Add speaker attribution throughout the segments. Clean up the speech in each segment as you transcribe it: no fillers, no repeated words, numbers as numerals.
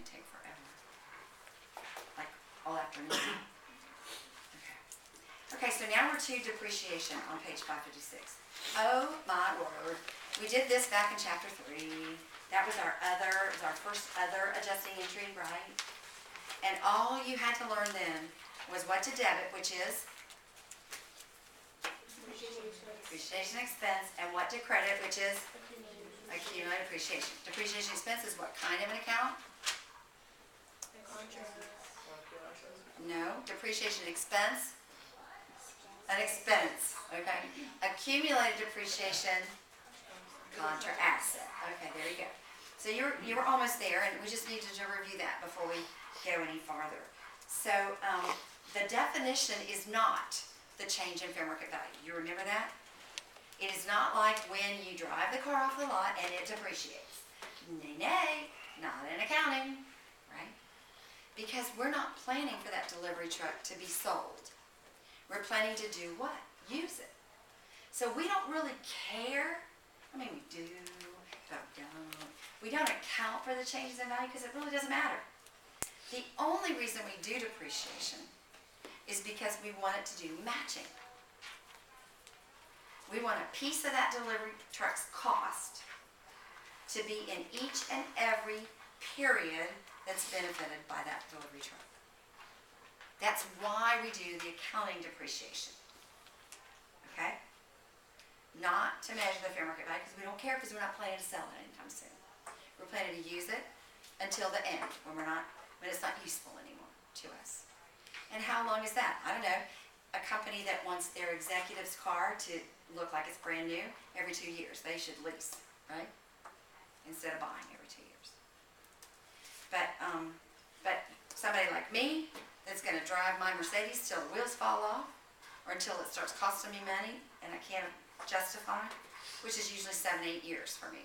Speaker 1: may take forever. Like all afternoon. Okay, so now we're to depreciation on page 556. Oh my word. We did this back in chapter 3. That was our first other adjusting entry, right? And all you had to learn then was what to debit, which is depreciation expense, and what to credit, which is accumulated depreciation. Depreciation expense is what kind of an account? No, depreciation expense. An expense, okay? Accumulated depreciation, contra asset. Okay, there you go. So you were almost there, and we just needed to review that before we go any farther. So the definition is not the change in fair market value. You remember that? It is not like when you drive the car off the lot and it depreciates. Nay, not in accounting, right? Because we're not planning for that delivery truck to be sold. We're planning to do what? Use it. So we don't really care. I mean, we do, but we don't. We don't account for the changes in value because it really doesn't matter. The only reason we do depreciation is because we want it to do matching. We want a piece of that delivery truck's cost to be in each and every period that's benefited by that delivery truck. That's why we do the accounting depreciation, okay? Not to measure the fair market value because we don't care because we're not planning to sell it anytime soon. We're planning to use it until the end when it's not useful anymore to us. And how long is that? I don't know. A company that wants their executive's car to look like it's brand new every 2 years, they should lease, right? Instead of buying every 2 years. But somebody like me, that's going to drive my Mercedes till the wheels fall off or until it starts costing me money and I can't justify, which is usually 7-8 years for me.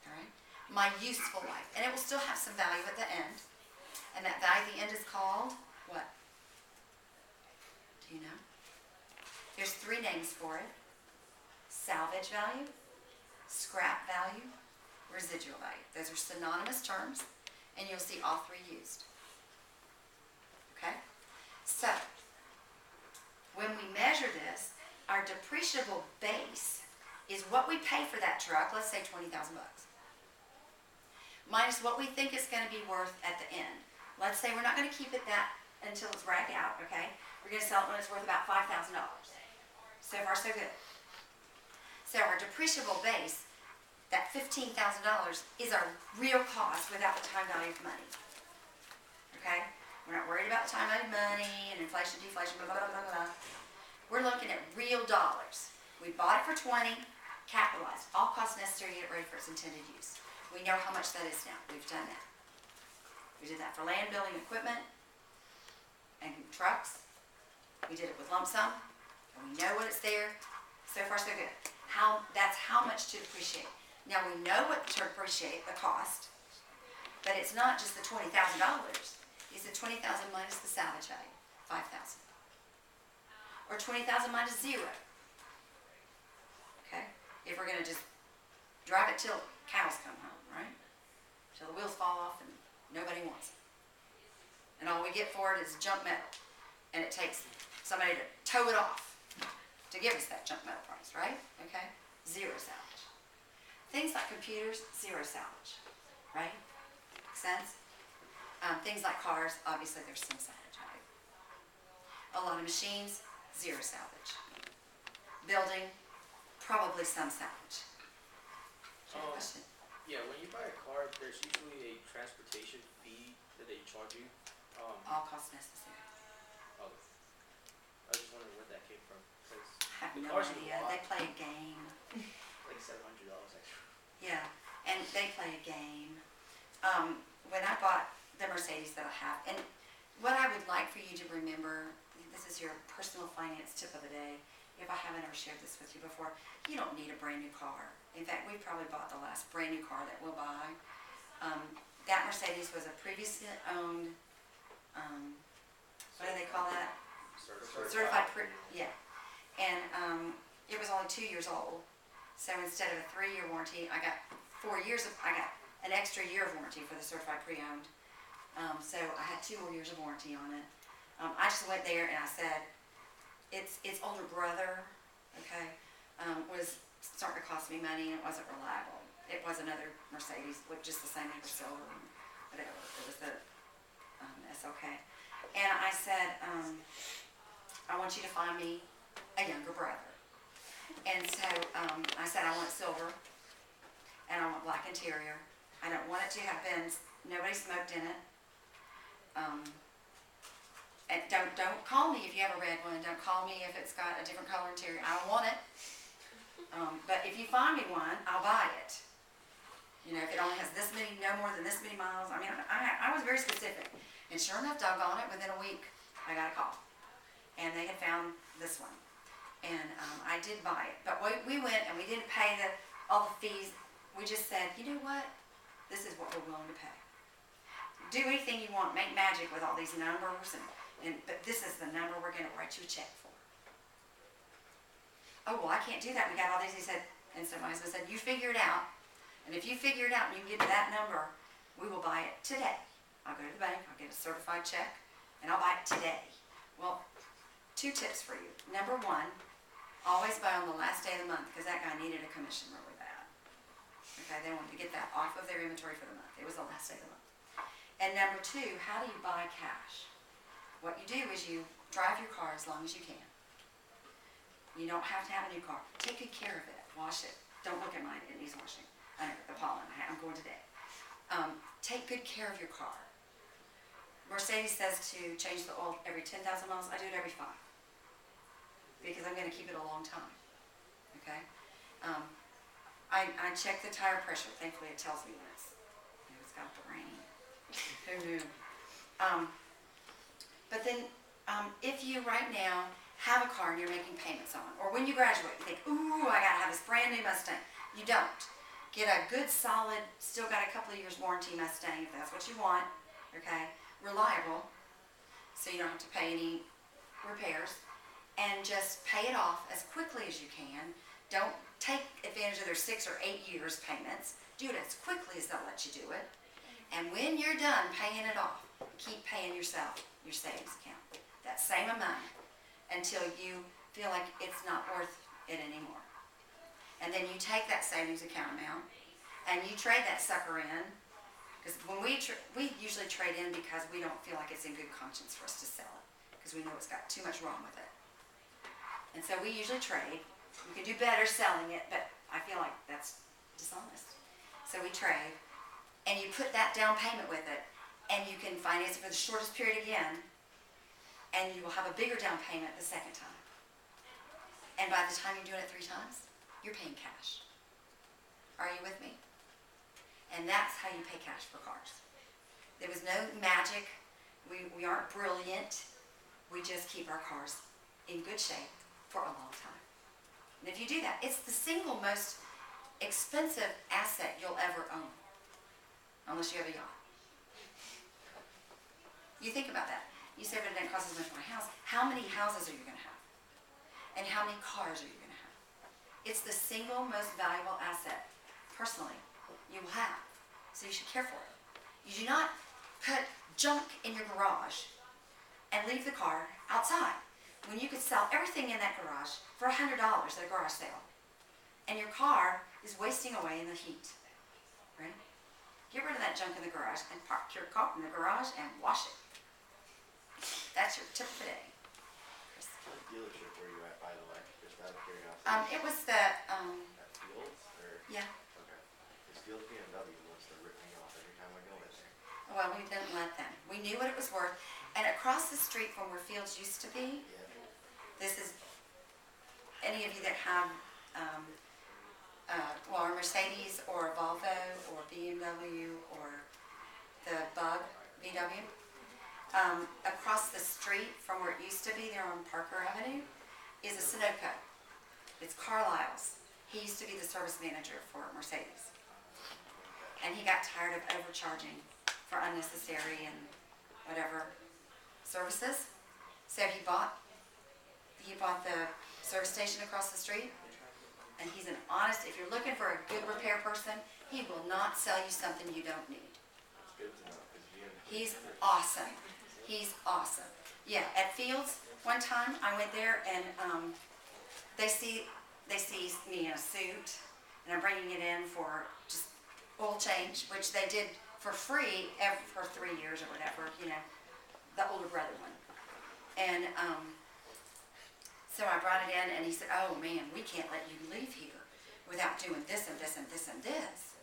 Speaker 1: All right? My useful life. And it will still have some value at the end. And that value at the end is called what? Do you know? There's 3 names for it. Salvage value, scrap value, residual value. Those are synonymous terms, and you'll see all 3 used. Okay? So, when we measure this, our depreciable base is what we pay for that truck, let's say $20,000, minus what we think it's going to be worth at the end. Let's say we're not going to keep it that until it's ragged out, okay? We're going to sell it when it's worth about $5,000. So far, so good. So our depreciable base, that $15,000, is our real cost without the time value of money. Okay? We're not worried about the time value of money and inflation, deflation, blah, blah, blah, blah, blah. We're looking at real dollars. We bought it for $20, capitalized, all costs necessary to get ready for its intended use. We know how much that is now. We've done that. We did that for land, building, equipment, and trucks. We did it with lump sum, and we know what it's there. So far, so good. That's how much to depreciate. Now, we know what to depreciate, the cost, but it's not just the $20,000. It's the $20,000 minus the salvage value, $5,000. Or $20,000 minus 0. Okay? If we're going to just drive it till cows come home, right? Till the wheels fall off and nobody wants it. And all we get for it is junk metal. And it takes somebody to tow it off to give us that junk metal price, right? Okay? 0 salvage. Things like computers, 0 salvage, right? Make sense? Things like cars, obviously there's some salvage value. A lot of machines, 0 salvage. Building, probably some salvage. Question?
Speaker 2: Yeah, when you buy a car, there's usually a transportation fee that they charge you.
Speaker 1: All costs necessary.
Speaker 2: Oh, I was just wondering where that came from.
Speaker 1: I have
Speaker 2: The
Speaker 1: no
Speaker 2: cars
Speaker 1: idea. They play a game.
Speaker 2: Like $700 extra.
Speaker 1: Yeah, and they play a game. When I bought the Mercedes that I have, and what I would like for you to remember, this is your personal finance tip of the day, if I haven't ever shared this with you before, you don't need a brand new car. In fact, we probably bought the last brand new car that we'll buy. That Mercedes was a previously owned, what do they call that? Certified. Yeah. And it was only 2 years old. So instead of a 3-year warranty, I got 4 years of, I got an extra year of warranty for the certified pre-owned. So I had 2 more years of warranty on it. I just went there and I said, its older brother, okay, was starting to cost me money and it wasn't reliable. It was another Mercedes with just the same name of silver and whatever. It was the SOK. And I said, I want you to find me a younger brother. And so I said, I want silver and I want black interior. I don't want it to have been, nobody smoked in it. And don't call me if you have a red one. Don't call me if it's got a different color interior. I don't want it. But if you find me one, I'll buy it. You know, if it only has this many, no more than this many miles. I mean, I was very specific. And sure enough, doggone it, within a week, I got a call. And they had found this one. And I did buy it. But we went and we didn't pay all the fees. We just said, you know what? This is what we're willing to pay. Do anything you want. Make magic with all these numbers. But this is the number we're going to write you a check for. Oh, well, I can't do that. We got all these. He said, and so my husband said, you figure it out. And if you figure it out and you can get to that number, we will buy it today. I'll go to the bank, I'll get a certified check, and I'll buy it today. Well, 2 tips for you. Number 1, always buy on the last day of the month because that guy needed a commission really bad. Okay, they wanted to get that off of their inventory for the month. It was the last day of the month. And number 2, how do you buy cash? What you do is you drive your car as long as you can. You don't have to have a new car. Take good care of it. Wash it. Don't look at mine. It needs washing. I know, the pollen. I'm going today. Take good care of your car. Mercedes says to change the oil every 10,000 miles. I do it every 5. Because I'm going to keep it a long time. Okay? I check the tire pressure. Thankfully, it tells me when it's got the rain. Who knew? But then, if you right now have a car and you're making payments on, or when you graduate, you think, ooh, I gotta have this brand new Mustang. You don't. Get a good, solid, still got a couple of years warranty Mustang if that's what you want, okay? Reliable, so you don't have to pay any repairs, and just pay it off as quickly as you can. Don't take advantage of their 6 or 8 years payments. Do it as quickly as they'll let you do it. And when you're done paying it off, keep paying yourself your savings account. That same amount until you feel like it's not worth it anymore. And then you take that savings account amount and you trade that sucker in. Because when we usually trade in because we don't feel like it's in good conscience for us to sell it. Because we know it's got too much wrong with it. And so we usually trade. We could do better selling it, but I feel like that's dishonest. So we trade. And you put that down payment with it. And you can finance it for the shortest period again. And you will have a bigger down payment the second time. And by the time you're doing it 3 times, you're paying cash. Are you with me? And that's how you pay cash for cars. There was no magic. We aren't brilliant. We just keep our cars in good shape for a long time. And if you do that, it's the single most expensive asset you'll ever own. Unless you have a yacht. You think about that. You say, but it didn't cost as much for my house. How many houses are you going to have? And how many cars are you going to have? It's the single most valuable asset, personally, you will have. So you should care for it. You do not put junk in your garage and leave the car outside when you could sell everything in that garage for $100 at a garage sale. And your car is wasting away in the heat. Right? Get rid of that junk in the garage and park your car in the garage and wash it. That's your tip for the day.
Speaker 3: What dealership were you at, by the way? Just out of curiosity.
Speaker 1: It was the,
Speaker 3: At Fields, or?
Speaker 1: yeah.
Speaker 3: Okay. Because Fields BMW wants to rip me off every time I go in there.
Speaker 1: Well, we didn't let them. We knew what it was worth. And across the street from where Fields used to be,
Speaker 3: Yeah.
Speaker 1: this is, any of you that have, well, a Mercedes or a Volvo or BMW or the Bug VW, across the street from where it used to be there on Parker Avenue is a Sunoco. It's Carlisle's. He used to be the service manager for Mercedes. And he got tired of overcharging for unnecessary and whatever services. So he bought the service station across the street. And he's an honest, if you're looking for a good repair person, He will not sell you something you don't need.
Speaker 3: It's good to know, because you have.
Speaker 1: He's awesome. He's awesome. Yeah, at Fields, one time I went there and they see me in a suit and I'm bringing it in for just oil change, which they did for free for 3 years or whatever, you know, the older brother one. And so I brought it in and he said, oh man, we can't let you leave here without doing this and this and this and this.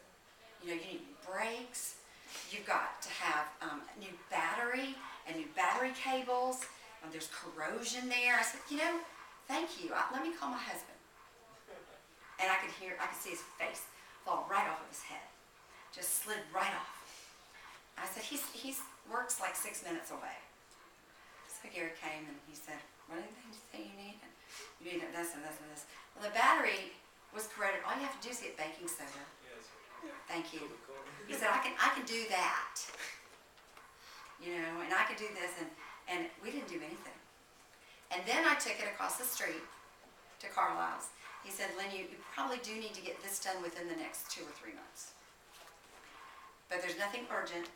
Speaker 1: You know, you need brakes. You've got to have a new battery and new battery cables. There's corrosion there. I said, you know, thank you. Let me call my husband. And I could see his face fall right off of his head. Just slid right off. I said, he's works like 6 minutes away. So Gary came and he said, what are the things you say you need? And you need this and this and this. Well, the battery was corroded. All you have to do is get baking soda.
Speaker 2: Yes.
Speaker 1: Thank you. He said, I can do that. You know, and I could do this, and we didn't do anything. And then I took it across the street to Carlisle's. He said, Lynn, you probably do need to get this done within the next 2 or 3 months. But there's nothing urgent,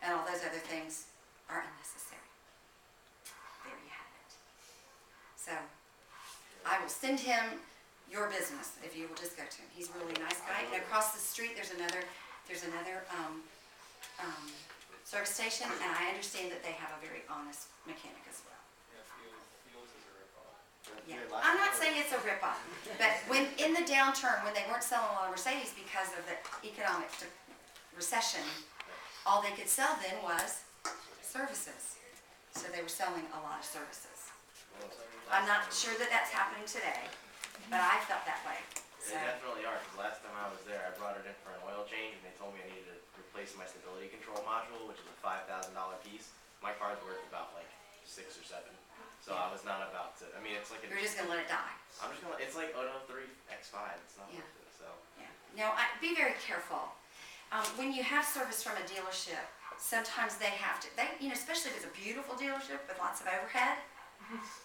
Speaker 1: and all those other things are unnecessary. There you have it. So, I will send him your business if you will just go to him. He's a really nice guy. And across the street, there's another service station, and I understand that they have a very honest mechanic as well.
Speaker 2: Yeah, Fields is a ripoff.
Speaker 1: Yeah, I'm not saying it's a ripoff, but when in the downturn, when they weren't selling a lot of Mercedes because of the economic recession, all they could sell then was services. So they were selling a lot of services. I'm not sure that that's happening today, but I felt that way.
Speaker 3: They definitely are, because last time I was there, I brought it in for an oil change, and they told me I needed to replace my stability control module, which is a $5,000 piece. My car's worth about like 6 or 7, so I was not about to. I mean, it's like
Speaker 1: You're just gonna let it die.
Speaker 3: I'm just gonna. It's like 003 X5. It's not
Speaker 1: Yeah.
Speaker 3: worth it. So.
Speaker 1: Yeah. No, be very careful. When you have service from a dealership, sometimes they have to. You know, especially if it's a beautiful dealership with lots of overhead,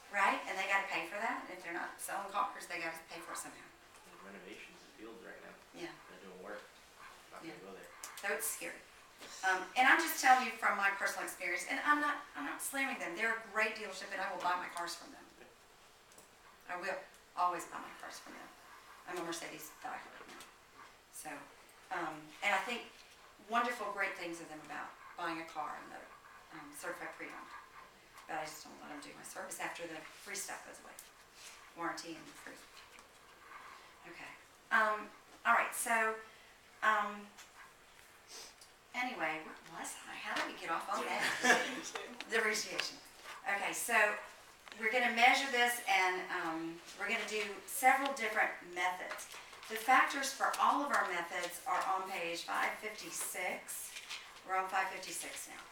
Speaker 1: right? And they got to pay for that. If they're not selling cars, they got to pay for it somehow.
Speaker 3: Renovations in Fields right now.
Speaker 1: Yeah.
Speaker 3: They're doing work. Not
Speaker 1: Yeah.
Speaker 3: gonna go there.
Speaker 1: So it's scary. And I'm just telling you from my personal experience, and I'm not slamming them. They're a great dealership, and I will buy my cars from them. I will always buy my cars from them. I'm a Mercedes diehard now. So, and I think wonderful, great things of them about buying a car and the certified pre-owned. But I just don't let them do my service after the free stuff goes away. Warranty and free. Okay. All right, so, anyway, where was I? How did we get off on that? Depreciation. Okay, so we're going to measure this, and we're going to do several different methods. The factors for all of our methods are on page 556. We're on 556 now.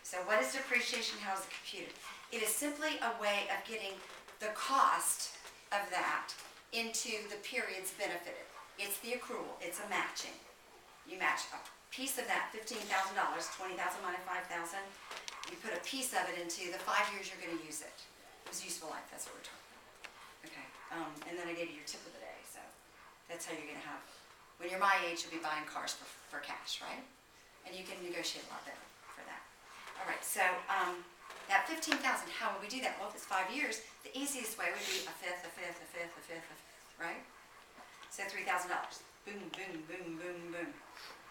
Speaker 1: So what is depreciation? How is it computed? It is simply a way of getting the cost of that into the periods benefited. It's the accrual. It's a matching. You match a piece of that $15,000, 20,000 minus 5,000. You put a piece of it into the 5 years you're going to use it. It was useful life. That's what we're talking about. Okay. And then I gave you your tip of the day. So that's how you're going to have. When you're my age, you'll be buying cars for cash, right? And you can negotiate a lot better for that. All right. So that $15,000. How would we do that? Well, if it's 5 years, the easiest way would be a fifth, a fifth, a fifth, a fifth, a fifth, right? So $3,000. Boom, boom, boom, boom, boom.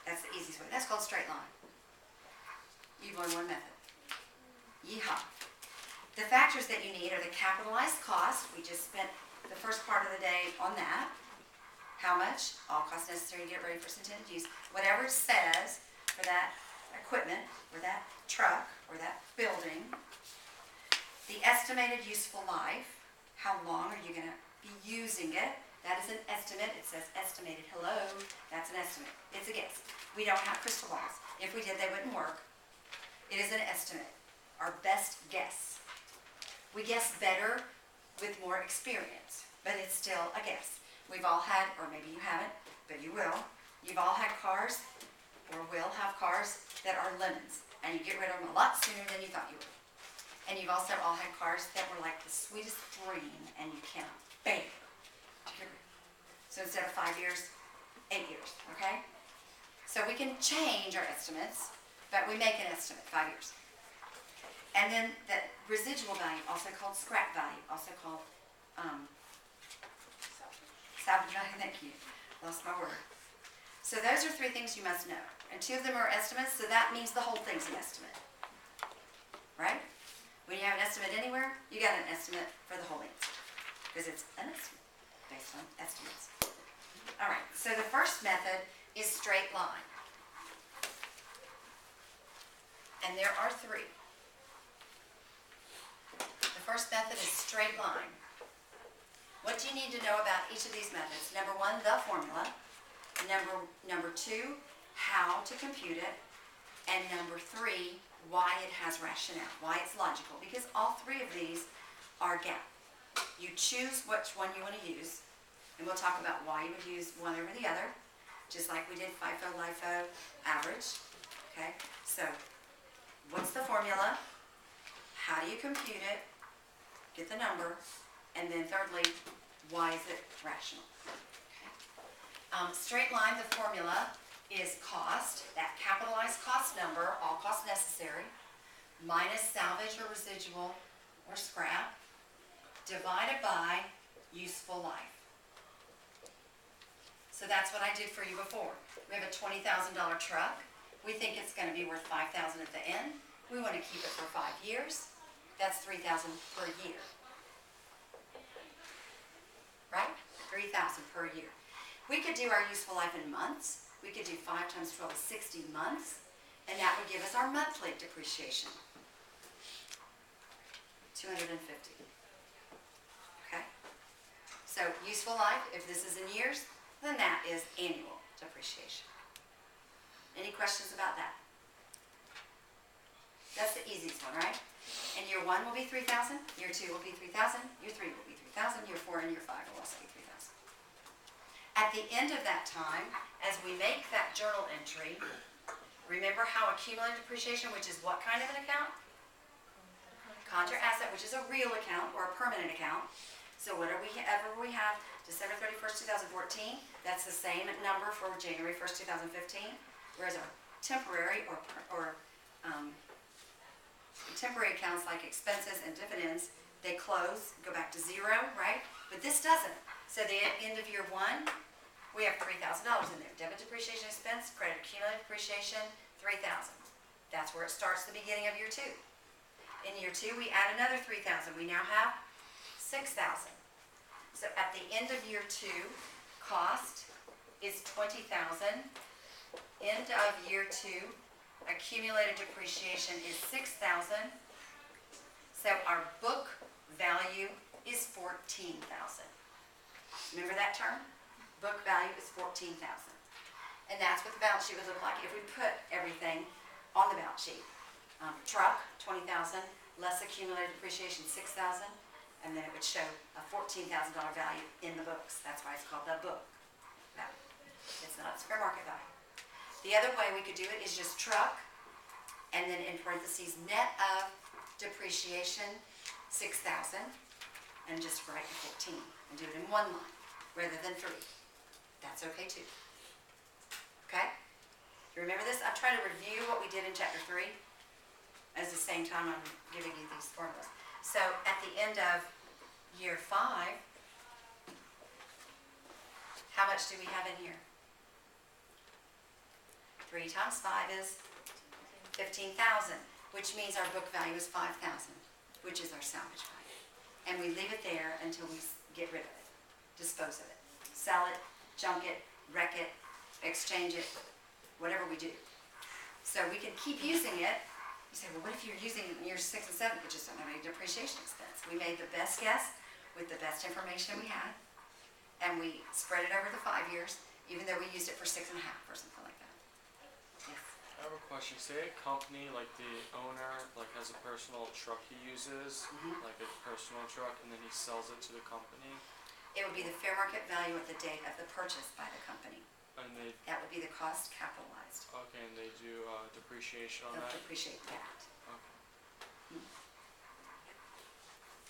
Speaker 1: That's the easiest way. That's called straight line. You've learned one method. Yeehaw. The factors that you need are the capitalized cost. We just spent the first part of the day on that. How much? All costs necessary to get ready for its intended use. Whatever it says for that equipment, or that truck, or that building. The estimated useful life. How long are you going to be using it? That is an estimate. It says estimated. Hello. That's an estimate. It's a guess. We don't have crystal balls. If we did, they wouldn't work. It is an estimate. Our best guess. We guess better with more experience, but it's still a guess. We've all had, or maybe you haven't, but you will. You've all had cars, or will have cars, that are lemons, and you get rid of them a lot sooner than you thought you would. And you've also all had cars that were like the sweetest dream, and you cannot bear to get rid of. So instead of 5 years, 8 years, okay? So we can change our estimates, but we make an estimate, 5 years. And then the residual value, also called scrap value, also called salvage value, thank you, lost my word. So those are 3 things you must know. And 2 of them are estimates, so that means the whole thing's an estimate. Right? When you have an estimate anywhere, you got an estimate for the whole answer. Because it's an estimate based on estimates. All right, so the first method is straight line. And there are 3. The first method is straight line. What do you need to know about each of these methods? Number 1, the formula. Number 2, how to compute it. And number 3, why it has rationale, why it's logical. Because all 3 of these are GAAP. You choose which one you want to use, and we'll talk about why you would use one over the other, just like we did FIFO, LIFO, average. Okay, so what's the formula? How do you compute it? Get the number. And then thirdly, why is it rational? Okay. Straight line, the formula is cost, that capitalized cost number, all costs necessary, minus salvage or residual or scrap, divided by useful life. So that's what I did for you before. We have a $20,000 truck. We think it's going to be worth $5,000 at the end. We want to keep it for 5 years. That's $3,000 per year. Right? $3,000 per year. We could do our useful life in months. We could do 5 times 12 is 60 months, and that would give us our monthly depreciation, 250. Okay? So useful life, if this is in years, then that is annual depreciation. Any questions about that? That's the easiest one, right? And year 1 will be 3,000, year 2 will be 3,000, year 3 will be 3,000, year 4 and year 5 will also be 3,000. At the end of that time, as we make that journal entry, remember how accumulated depreciation, which is what kind of an account? Contra asset, which is a real account or a permanent account. So whatever we have December 31st, 2014, that's the same number for January 1st, 2015. Whereas our temporary temporary accounts like expenses and dividends, they close, go back to 0, right? But this doesn't. So the end of year 1, we have $3,000 in there. Debit depreciation expense, credit accumulated depreciation, 3,000. That's where it starts the beginning of year 2. In year 2, we add another 3,000. We now have 6,000. So at the end of year 2, cost is 20,000. End of year 2, accumulated depreciation is 6,000. So our book value is 14,000. Remember that term? Book value is 14,000. And that's what the balance sheet would look like if we put everything on the balance sheet. Truck, 20,000, less accumulated depreciation, 6,000, and then it would show a $14,000 value in the books. That's why it's called the book value. It's not fair market value. The other way we could do it is just truck, and then in parentheses, net of depreciation, 6,000, and just write the 14 and do it in 1 line rather than 3. That's okay too. Okay? You remember this? I'm trying to review what we did in chapter 3 at the same time I'm giving you these formulas. So at the end of year 5, how much do we have in here? 3 times 5 is 15,000, which means our book value is 5,000, which is our salvage value. And we leave it there until we get rid of it, dispose of it, sell it, junk it, wreck it, exchange it, whatever we do. So we can keep using it. You say, well, what if you're using it in years 6 and 7, but just don't have any depreciation expense? We made the best guess with the best information we had, and we spread it over the 5 years, even though we used it for 6.5 or something like that. Yes.
Speaker 4: I have a question. Say a company, like the owner, like has a personal truck he uses, like a personal truck, and then he sells it to the company.
Speaker 1: It would be the fair market value at the date of the purchase by the company.
Speaker 4: And they,
Speaker 1: That would be the cost capitalized.
Speaker 4: okay, and they do depreciation on
Speaker 1: They'll
Speaker 4: that?
Speaker 1: depreciate that.
Speaker 4: Okay.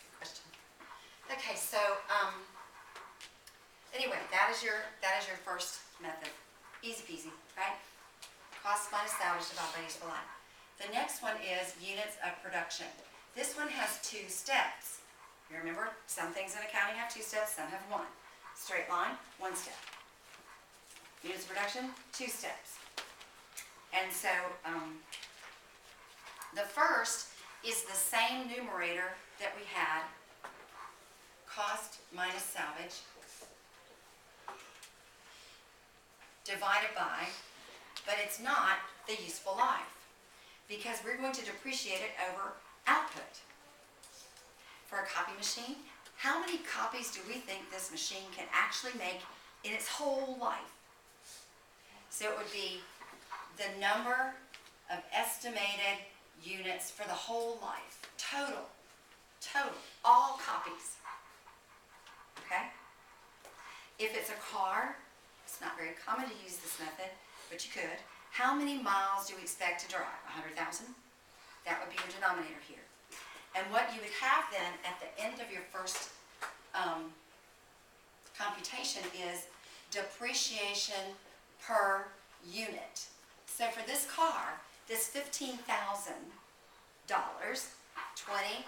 Speaker 1: Good question. Okay, so Anyway, that is your first method. Easy peasy, right? Cost minus salvage divided by useful life. The next one is units of production. This one has 2 steps. You remember, some things in accounting have 2 steps, some have 1. Straight line, 1 step. Units of production, 2 steps. And so, the first is the same numerator that we had, cost minus salvage, divided by, but it's not the useful life, because we're going to depreciate it over output. For a copy machine, how many copies do we think this machine can actually make in its whole life? So it would be the number of estimated units for the whole life, total, all copies, okay? If it's a car, it's not very common to use this method, but you could. How many miles do we expect to drive? 100,000? That would be your denominator here. And what you would have then at the end of your first computation is depreciation per unit. So for this car, this $15,000, 20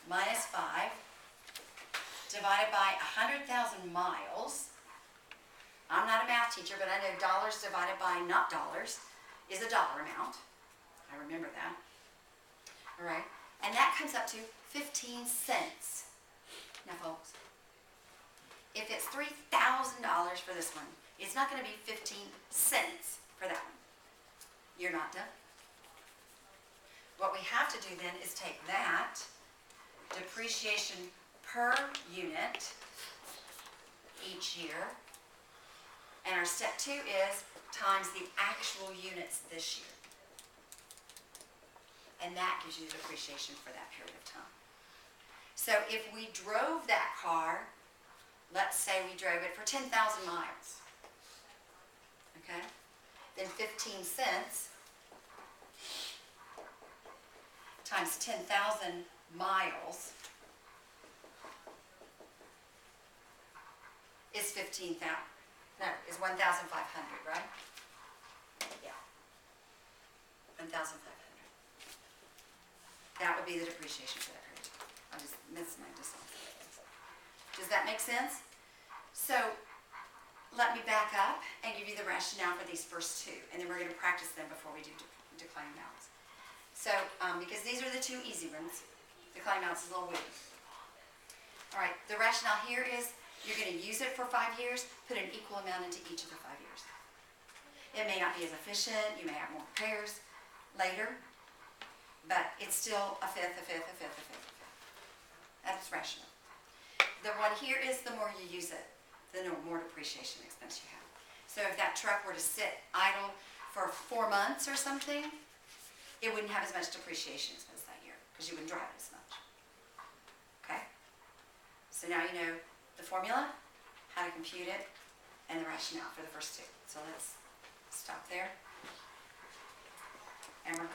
Speaker 1: minus 5, divided by 100,000 miles. I'm not a math teacher, but I know dollars divided by not dollars is a dollar amount. I remember that. All right. And that comes up to 15 cents. Now, folks, if it's $3,000 for this one, it's not going to be 15 cents for that one. You're not done. What we have to do then is take that depreciation per unit each year, and our step 2 is times the actual units this year. And that gives you the depreciation for that period of time. So if we drove that car, let's say we drove it for 10,000 miles, okay? Then 15 cents times 10,000 miles is 15,000. No, is 1,500, right? Yeah. 1,500. That would be the depreciation for that period. I just missed my decimal. Does that make sense? So let me back up and give you the rationale for these first 2, and then we're going to practice them before we do decline balance. So, because these are the 2 easy ones, decline balance is a little weird. All right, the rationale here is you're going to use it for 5 years, put an equal amount into each of the 5 years. It may not be as efficient, you may have more repairs later, but it's still a fifth. That's rational. The one here is the more you use it, the more depreciation expense you have. So if that truck were to sit idle for 4 months or something, it wouldn't have as much depreciation expense that year because you wouldn't drive it as much. Okay? So now you know the formula, how to compute it, and the rationale for the first 2. So let's stop there. And we're